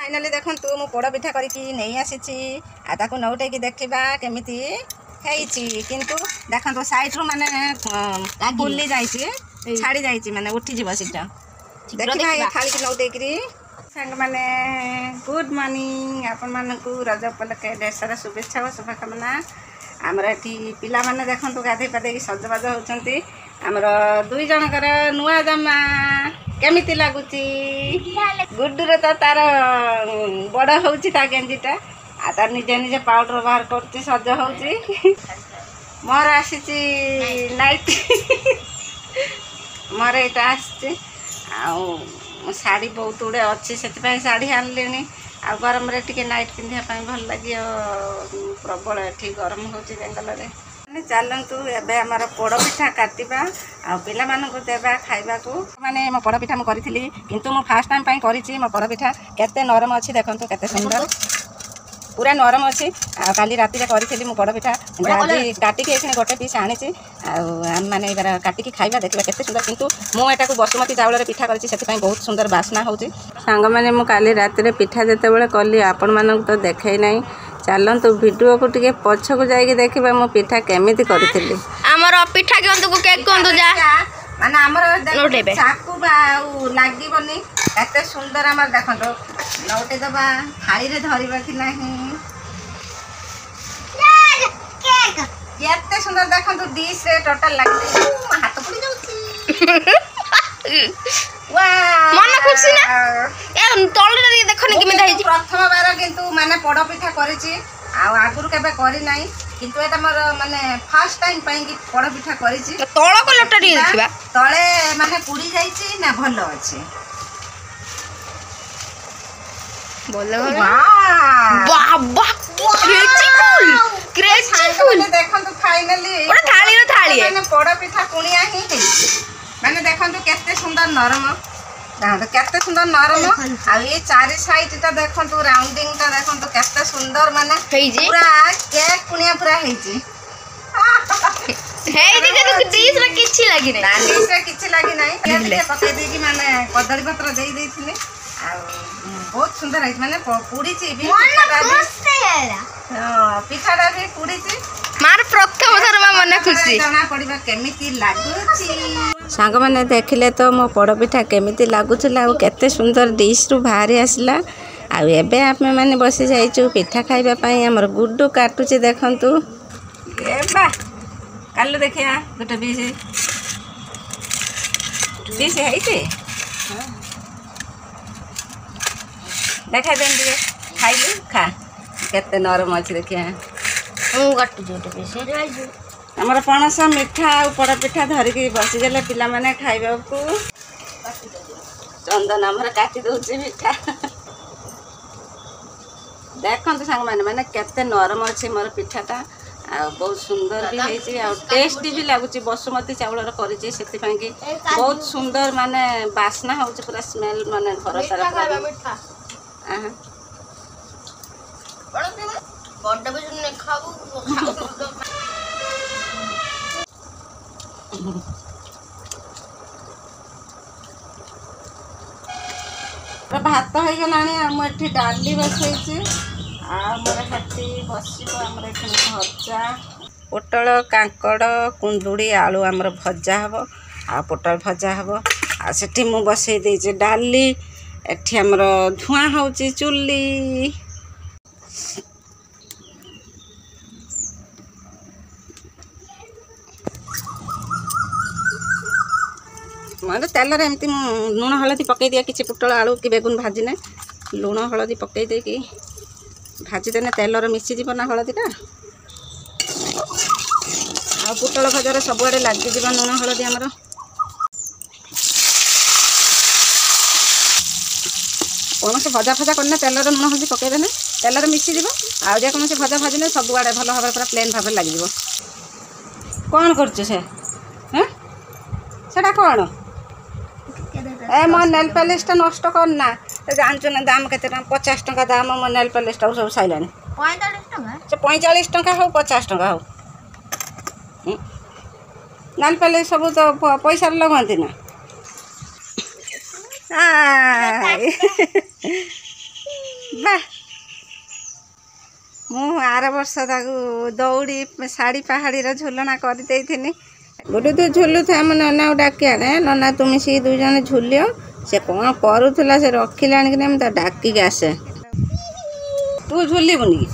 Finally देखंतु मु पोड़ पिठा करके नहीं आसी आताको नौटे की देखा केमिति किंतु देखो साइड रू माने फुली जाइए छाड़ी जाइए माने उठी जीव सीटा देखा ये थाली की नौटे सांग माने गुड मॉर्निंग आपण मानकु रज उपलक्षे ढेर सारा शुभेच्छा और शुभकामना आमर एठी पिला माने देखंतु गाधे पाधे सजबाज होचंती आमर दुई जनकर नुआ जमा केमिति लागुची गुड्डूर तो तार बड़ होउची ता गेंजीटा आ तार निजे निजे पाउडर बाहर करती सज होउची मोर आसीची नाइट मोर एटा आसी आ साड़ी बहुत गुड़े अच्छी से शाढ़ी आनली आ गरम टे नाइट पिंधापी भल लगे प्रबल ये गरम हो बेंगल में चलतु एमर पोड़ पिठा काटा आ पिला देवा खावा को माने मो पोड़ पिठा मुझे करी किंतु मो फास्ट टाइम करी मो पोड़ पिठा केते नरम अच्छी देखो केते सुंदर पूरा नरम अच्छी काली राति करी मो पोड़ पिठा आज काटिकी ये गोटे पीस आनी मैंने काटिकी खाइबा देखा केते सुंदर किंतु मुझे बसुमती चाउल पिठा करी बहुत सुंदर बास्ना हो सांग मैंने मुझे राति पिठा जिते कली आपण मानक तो देखे ना चलतु भिडियो को टिके पछक जाइए देखा मो पिठा केमिति करी आमर पिठा कहतु केक कहतु जा माने आमर चाकू लागबनी एते सुंदर आमर देखो नौटे दबा थाली रे धरिबा कि नाही केते सुंदर देखो डिश रे टोटल लागले हाथ पड़ी जाउची वाह मन खुशी ना ए तळरे देखनी कि मेदा प्रथम बार किंतु माने पोड़ पिठा करिछि आ आगुरु केबे करी नाही किंतु एटा मोर माने फर्स्ट टाइम पई कि पोड़ पिठा करिछि तळ को लटा दी देखिबा तळे माने पुड़ी जाइछि ना भलो अछि बोले वाह वाह क्रेजी देखंतु फाइनली ओटा थाली रो थाली माने पोड़ पिठा कुणिया ही माने देखंतु केते सुंदर नरम केते सुंदर नरम आ ये चारि साइड ता देखंतु राउंडिंग ता देखंतु केते सुंदर माने पूरा केक कुणिया पूरा हेजी हे दिके तो डिश रे किछि लागी नै डिश रे किछि लागी नै केते पकाई दे कि माने कदली पत्र देई देथिने आ बहुत सुंदर है माने पूरी ची भी पिठाटा भी पूरी ची मार प्रथम थर मन खुशी जाना पड़िबा केमिति लागुची सांग माने देखिले तो मो पोड़ पिठा केमिति लागुचला आ केते सुंदर डिश रु बाहरी आसला आ एबे आपमे माने बसी जाइचु पिठा खाइबा पई हमर गुड्डू काटुची देखंतु ए बा काल्लो देखिया गोटे बीस हैचे देखा देन दिए खाइलु खा केते नरम अछि देखिया मु काटु जोटे पीस हमर पणस मिठा आ पोड़ पिठा धरिकी बसी गले पिला माने खाइबा को चंदन हमर काटी दोछि मिठा देखंतु सांग माने केते नरम अछि मोर पिठाटा आ बहुत सुंदर भी है आ टेस्टी भी लगुच बसुमती चाउल करी से बहुत सुंदर माने बास्ना हो पूरा स्मेल माने घर सारा भात हो गला डाली बसई भजा पोटल कांकड़ कुंदुड़ी आलू आमर भजा हम आ पोटल भजा हम आ सेठी मु बसई देइछे डाली एठी आमर धुआं होउची चुल्ली मतलब तेल एमती लुण हलदी पकई दिया किसी पोटल आलू कि बेगुन भाजिने लुण हलदी पकई दे कि भाजीदेने तेलर मिसीज ना हलदीटा आ पोटल भजार सबुआड़े लगिज लुण हलदी आमर कौन से भजा फजा करना तेलर लुण हलदी पकईदेने तेलर मिसीज आज कौन से भजा भाजिले सबुआड़े भल भाव पूरा प्लेन भाव लगे कौन करा कौन ए मो नेल पॉलिशटा नष्ट करना जानचु ना दाम केते 50 टका दाम मो नेल पॉलिशटा सब साइलानी 45 टका से 45 टका हो 50 टका हो नेल पॉलिश सब तो पैसा लगती ना ବା ମୁଁ ଆର ବର୍ଷ ତାକୁ ଦୌଡ଼ି ଶାଢ଼ୀ ପାହାଡ଼ିର ଝୁଲଣା କରିଦେଇଥିନି। ଗୋଟେ ତୁ ଝୁଲୁଥା ଆମ ନନାକୁ ଡାକି ଆଣେ ନନା ତୁମେ ସେ ଦୁଇ ଜଣ ଝୁଲିଅ। ସେ କ'ଣ କରୁଥିଲା ସେ ରଖିଲାଣି କି ନା ମୁଁ ତା ଡାକିକି ଆସେ। ତୁ ଝୁଲିବୁନି କି?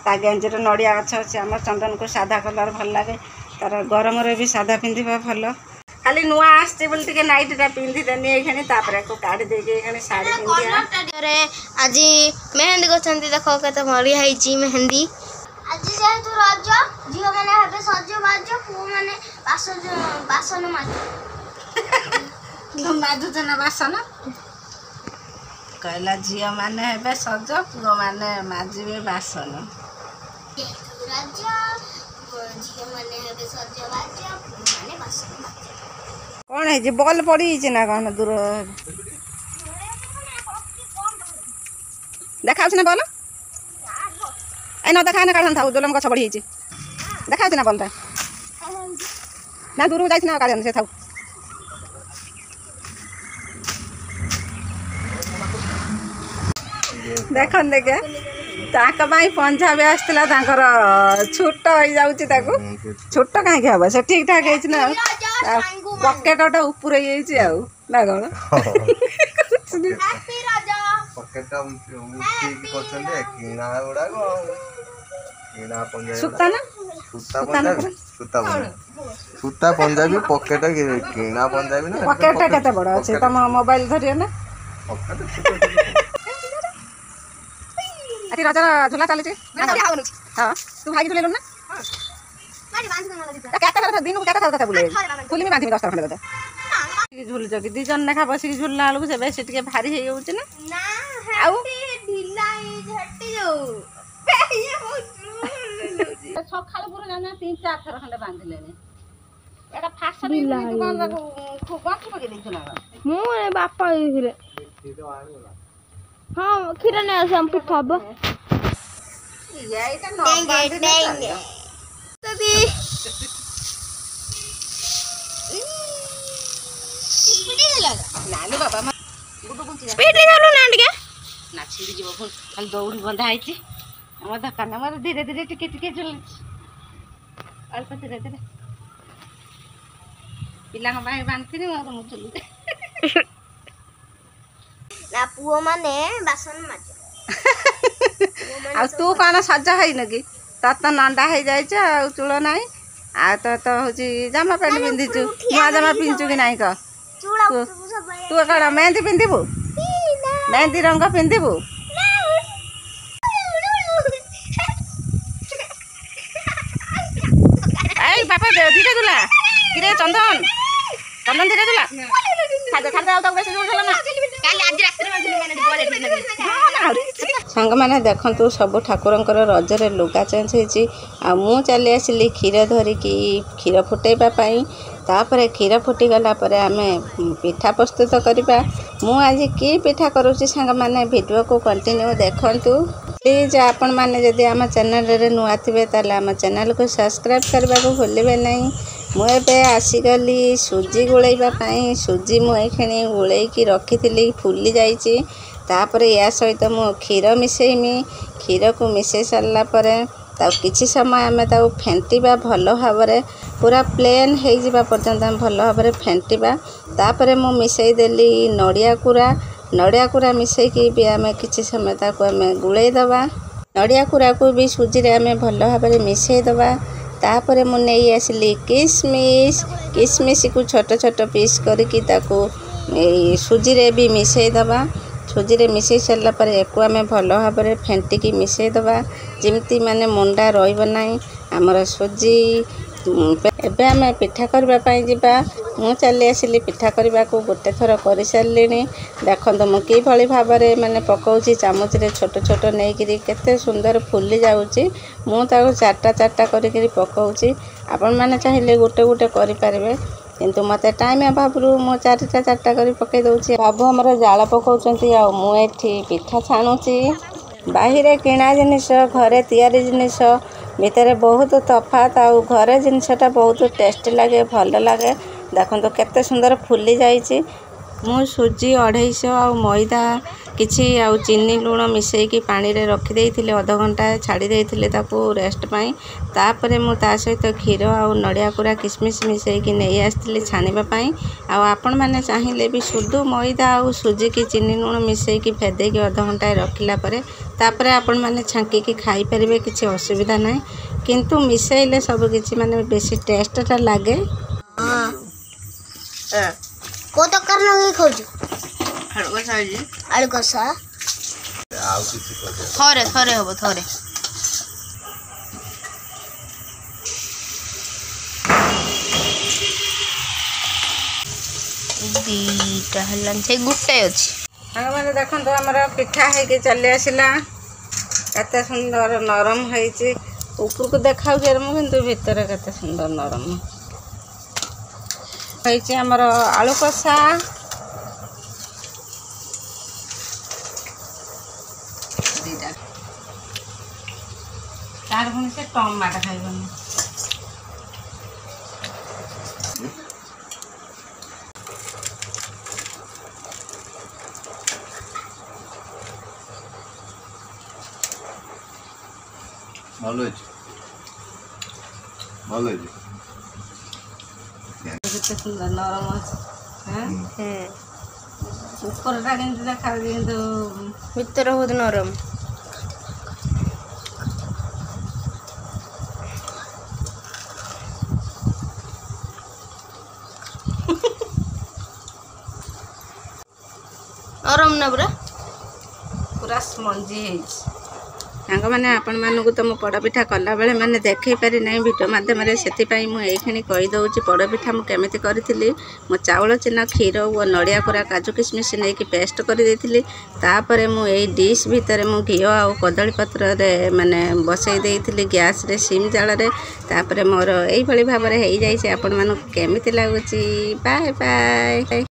ତା ଗେଞ୍ଜିରେ ନଡ଼ିଆ ଗଛ ଅଛି। ଆମର ଚନ୍ଦନକୁ ସାଧା କଲର୍ ଭଲ ଲାଗେ। ତାର ଗରମରେ ବି ସାଧା ପିନ୍ଧିବା ଭଲ। ଖାଲି ନୂଆ ଆସିଛି ବୋଲି ଟିକେ ନାଇଟିଟା ପିନ୍ଧିଦେନି ଏଇখানে ତାପରେ କାଢ଼ି ଦେଇକି ଏଇখানে ଶାଢ଼ୀ ପିନ୍ଧିବା। ଆଜି ମେହେନ୍ଦି କରୁଛନ୍ତି ଦେଖ କେତେ ବଢ଼ିଆ ହେଇଛି ମେହେନ୍ଦି। ଆଜି ଯେହେତୁ ରଜ ଝିଅମାନେ ହେବେ ସଜବାଜ ପୁଅମାନେ ବାସନ ମାଜୁଛ ନା ବାସନ କହିଲା ଝିଅମାନେ ହେବେ ସଜ ପୁଅମାନେ ମାଜିବେ ବାସନ। ରଜ ଝିଅମାନେ ହେବେ ସଜବାଜ ପୁଅମାନେ ବାସନ କ'ଣ ହେଇଛି ବଲ୍ ପଡ଼ିଯାଇଛି ନା କ'ଣ ଦୂର ଦେଖାଉଛି ନା ବଲ୍? ଏ ନ ଦେଖା କାଢ଼ନ୍ତି ଥାଉ ଦୋଲମ ଗଛ ବଢ଼ିଯାଇଛି ଦେଖାଉଛି ନା ବଲ୍ଟା? ନା ଦୂରକୁ ଯାଇଛି ନା କାଢ଼ନ୍ତି ସେ ଥାଉ। ଦେଖନ୍ତୁ ଦେଖିଆ ତାଙ୍କ ପାଇଁ ପଞ୍ଜାବୀ ଆସିଥିଲା ତାଙ୍କର ଛୋଟ ହେଇଯାଉଛି ତାକୁ। ଛୋଟ କାହିଁକି ହବ ସେ ଠିକ୍ ଠାକ୍ ହେଇଛି ନା ପକେଟଟା ଉପରେ ହେଇଯାଇଛି ଆଉ ନା କ'ଣ? ସୂତା ପଞ୍ଜାବୀ ପକେଟ କିଣା ପଞ୍ଜାବୀ ନା ପକେଟଟା କେତେ ବଡ଼ ଅଛି ତମ ମୋବାଇଲ ଧରିବ ନା? ଆଜି ରଜର ଝୁଲା ଚାଲିଛି। ହଁ ତୁ ଭାଇକି ଝୁଲେଇଲୁ ନା? କେତେ ଦିନକୁ କେତେ ଥର କଥା ବୁଲେଇ ଫୁଲିମି ବାନ୍ଧିବି 10 ଥର ଖଣ୍ଡେ କଥା ଝୁଲୁଛ କି 2 ଜଣ ଲେଖା ବସିକି ଝୁଲିଲା ବେଳକୁ ସେ ବେଶୀ ଟିକେ ଭାରି ହେଇଯାଉଛି ନା? ଆଉ ସକାଳୁ ପୁରା 3-4 ଥର ଖଣ୍ଡେ ବାନ୍ଧିଲେଣି। ଏଟା ଫାଷ୍ଟ ଗଣ୍ଠି ପକେଇ ଦେଇଛୁ ନା? ମୁଁ ବାପା ଦେଇଥିଲେ। ହଁ କ୍ଷୀର ନେଇ ଆସ ଆମ ପିଠା ହବ। ଖାଲି ଦୌଡ଼ି ବନ୍ଧା ହେଇଛି ଆମ ଦୋକାନ ଆମର ଧୀରେ ଧୀରେ ଟିକେ ଟିକେ ଝୁଲୁଛି ଅଳ୍ପ ଧୀରେ ଧୀରେ ପିଲାଙ୍କ ପାଇଁ ବାନ୍ଧିଥିଲି ମୋର ମୁଁ ଝୁଲୁଛି। ନା ପୁଅମାନେ ବାସନ ମାଜ। ଆଉ ତୁ କ'ଣ ସଜ ହେଇନୁ କି? ତୋର ତ ନଣ୍ଡା ହେଇଯାଇଛ ଆଉ ଚୂଳ ନାହିଁ ଆଉ ତୋର ତ ହେଉଛି ଜାମା ପ୍ୟାଣ୍ଟ ପିନ୍ଧିଛୁ ନୂଆ ଜାମା ପିନ୍ଧୁଛୁ କି ନାହିଁ କହ? ତୁ କ'ଣ ମେହେନ୍ଦି ପିନ୍ଧିବୁ? ମେହେନ୍ଦି ରଙ୍ଗ ପିନ୍ଧିବୁ? ଏଇ ବାପା ଧୀରେ ଦୁଲା କିରେ ଚନ୍ଦନ ଧୀରେ ଦୁଲା ସାଙ୍ଗମାନେ ଦେଖନ୍ତୁ ସବୁ ଠାକୁରଙ୍କର ରଜରେ ଲୁଗା ଚେଞ୍ଜ ହେଇଛି। ଆଉ ମୁଁ ଚାଲି ଆସିଲି କ୍ଷୀର ଧରିକି କ୍ଷୀର ଫୁଟେଇବା ପାଇଁ। ତାପରେ କ୍ଷୀର ଫୁଟିଗଲା ପରେ ଆମେ ପିଠା ପ୍ରସ୍ତୁତ କରିବା। ମୁଁ ଆଜି କି ପିଠା କରୁଛି ସାଙ୍ଗମାନେ ଭିଡ଼ିଓକୁ କଣ୍ଟିନ୍ୟୁ ଦେଖନ୍ତୁ। ପ୍ଲିଜ୍ ଆପଣମାନେ ଯଦି ଆମ ଚ୍ୟାନେଲରେ ନୂଆ ଥିବେ ତାହେଲେ ଆମ ଚ୍ୟାନେଲକୁ ସବସ୍କ୍ରାଇବ୍ କରିବାକୁ ଭୁଲିବେ ନାହିଁ। ମୁଁ ଏବେ ଆସିଗଲି ସୁଜି ଗୋଳେଇବା ପାଇଁ। ସୁଜି ମୁଁ ଏଇକ୍ଷଣି ଗୋଳେଇକି ରଖିଥିଲି ଫୁଲି ଯାଇଛି। ତାପରେ ୟା ସହିତ ମୁଁ କ୍ଷୀର ମିଶେଇମି। କ୍ଷୀରକୁ ମିଶେଇ ସାରିଲା ପରେ ତାକୁ କିଛି ସମୟ ଆମେ ତାକୁ ଫେଣ୍ଟିବା ଭଲ ଭାବରେ ପୁରା ପ୍ଲେନ୍ ହେଇଯିବା ପର୍ଯ୍ୟନ୍ତ ଆମେ ଭଲ ଭାବରେ ଫେଣ୍ଟିବା। ତାପରେ ମୁଁ ମିଶେଇ ଦେଲି ନଡ଼ିଆ କୋରା ମିଶେଇକି ବି ଆମେ କିଛି ସମୟ ତାକୁ ଆମେ ଗୋଳେଇ ଦେବା। ନଡ଼ିଆ କୋରାକୁ ବି ସୁଜିରେ ଆମେ ଭଲ ଭାବରେ ମିଶେଇ ଦେବା। ତାପରେ ମୁଁ ନେଇ ଆସିଲି କିସମିସକୁ ଛୋଟ ଛୋଟ ପିସ୍ କରିକି ତାକୁ ଏଇ ସୁଜିରେ ବି ମିଶେଇ ଦେବା। ସୁଜିରେ ମିଶେଇ ସାରିଲା ପରେ ୟାକୁ ଆମେ ଭଲ ଭାବରେ ଫେଣ୍ଟିକି ମିଶେଇ ଦେବା ଯେମିତି ମାନେ ମଣ୍ଡା ରହିବ ନାହିଁ ଆମର ସୁଜି। ଏବେ ଆମେ ପିଠା କରିବା ପାଇଁ ଯିବା। ମୁଁ ଚାଲି ଆସିଲି ପିଠା କରିବାକୁ ଗୋଟେ ଥର କରିସାରିଲିଣି। ଦେଖନ୍ତୁ ମୁଁ କିଭଳି ଭାବରେ ମାନେ ପକାଉଛି ଚାମଚରେ ଛୋଟ ଛୋଟ ନେଇକିରି କେତେ ସୁନ୍ଦର ଫୁଲି ଯାଉଛି। ମୁଁ ତାକୁ 4ଟା କରିକିରି ପକାଉଛି। ଆପଣମାନେ ଚାହିଁଲେ ଗୋଟେ ଗୋଟେ କରିପାରିବେ କିନ୍ତୁ ମୋତେ ଟାଇମ୍ ଅଭାବରୁ ମୁଁ 4ଟା କରି ପକାଇ ଦେଉଛି। ବାବୁ ଆମର ଜାଳ ପକାଉଛନ୍ତି ଆଉ ମୁଁ ଏଠି ପିଠା ଛାଣୁଛି। ବାহিରେ କିଣା ଜିନିଷ ଘରେ ତିଆରି ଜିନିଷ ଭିତରେ ବହୁତ ତଫାତ୍। ଆଉ ଘରେ ଜିନିଷଟା ବହୁତ ଟେଷ୍ଟି ଲାଗେ ଭଲ ଲାଗେ। ଦେଖନ୍ତୁ କେତେ ସୁନ୍ଦର ଫୁଲି ଯାଇଛି। ମୁଁ ସୁଜି 250 ଆଉ ମଇଦା କିଛି ଆଉ ଚିନି ଲୁଣ ମିଶେଇକି ପାଣିରେ ରଖିଦେଇଥିଲି, ଅଧଘଣ୍ଟା ଛାଡ଼ି ଦେଇଥିଲି ତାକୁ ରେଷ୍ଟ ପାଇଁ। ତାପରେ ମୁଁ ତା ସହିତ କ୍ଷୀର ଆଉ ନଡ଼ିଆ କୋରା କିସମିସ ମିଶେଇକି ନେଇ ଆସିଥିଲି ଛାଣିବା ପାଇଁ। ଆଉ ଆପଣମାନେ ଚାହିଁଲେ ବି ସୁଧୁ ମଇଦା ଆଉ ସୁଜିକି ଚିନି ଲୁଣ ମିଶେଇକି ଭେଦେଇକି ଅଧଘଣ୍ଟାଏ ରଖିଲା ପରେ ତାପରେ ଆପଣମାନେ ଛାଙ୍କିକି ଖାଇପାରିବେ, କିଛି ଅସୁବିଧା ନାହିଁ। କିନ୍ତୁ ମିଶେଇଲେ ସବୁ କିଛି ମାନେ ବେଶୀ ଟେଷ୍ଟଟା ଲାଗେ। କୋଉ ତରକାରୀ ଲଗେଇ ଖାଉଛୁ? ଆଳୁ କଷା ଥରେ ହବ ଥରେ। ଦିଟା ହେଲାନି, ସେଇ ଗୋଟାଏ ଅଛି। ସାଙ୍ଗମାନେ ଦେଖନ୍ତୁ ଆମର ପିଠା ହେଇକି ଚାଲି ଆସିଲା। କେତେ ସୁନ୍ଦର ନରମ ହେଇଛି। ଉପରକୁ ଦେଖାଉଛି ମୁଁ, କିନ୍ତୁ ଭିତରେ କେତେ ସୁନ୍ଦର ନରମ ହେଇଛି ଆମର ଆଳୁ କଷା। ଦିଟା ତାର ପୁଣି ସେ ଟମାଟୋ ଖାଇବନି। ଭଲ ଅଛି, ଭଲ ଅଛି। କେତେ ସୁନ୍ଦର ନରମ ଅଛି। ଉପରଟା କେମିତି ଦେଖାଉଛି, କିନ୍ତୁ ଭିତରେ ବହୁତ ନରମ। ନରମ ନା ପୁରା ସ୍ପଞ୍ଜି ହେଇଛି। ସାଙ୍ଗମାନେ ଆପଣମାନଙ୍କୁ ତ ମୁଁ ପୋଡ଼ପିଠା କଲାବେଳେ ମାନେ ଦେଖେଇ ପାରି ନାହିଁ ଭିଡ଼ିଓ ମାଧ୍ୟମରେ, ସେଥିପାଇଁ ମୁଁ ଏଇକ୍ଷଣି କହିଦେଉଛି ପୋଡ଼ପିଠା ମୁଁ କେମିତି କରିଥିଲି। ମୁଁ ଚାଉଳ ଚୂନା, କ୍ଷୀର ଓ ନଡ଼ିଆ କୋରା କାଜୁ କିସମିସ ନେଇକି ପେଷ୍ଟ କରିଦେଇଥିଲି। ତାପରେ ମୁଁ ଏଇ ଡିସ୍ ଭିତରେ ମୁଁ ଘିଅ ଆଉ କଦଳୀ ପତ୍ରରେ ମାନେ ବସେଇ ଦେଇଥିଲି ଗ୍ୟାସରେ ସିମ୍ ଜାଳରେ। ତାପରେ ମୋର ଏଇଭଳି ଭାବରେ ହେଇଯାଇଛି। ଆପଣମାନଙ୍କୁ କେମିତି ଲାଗୁଛି? Bye bye.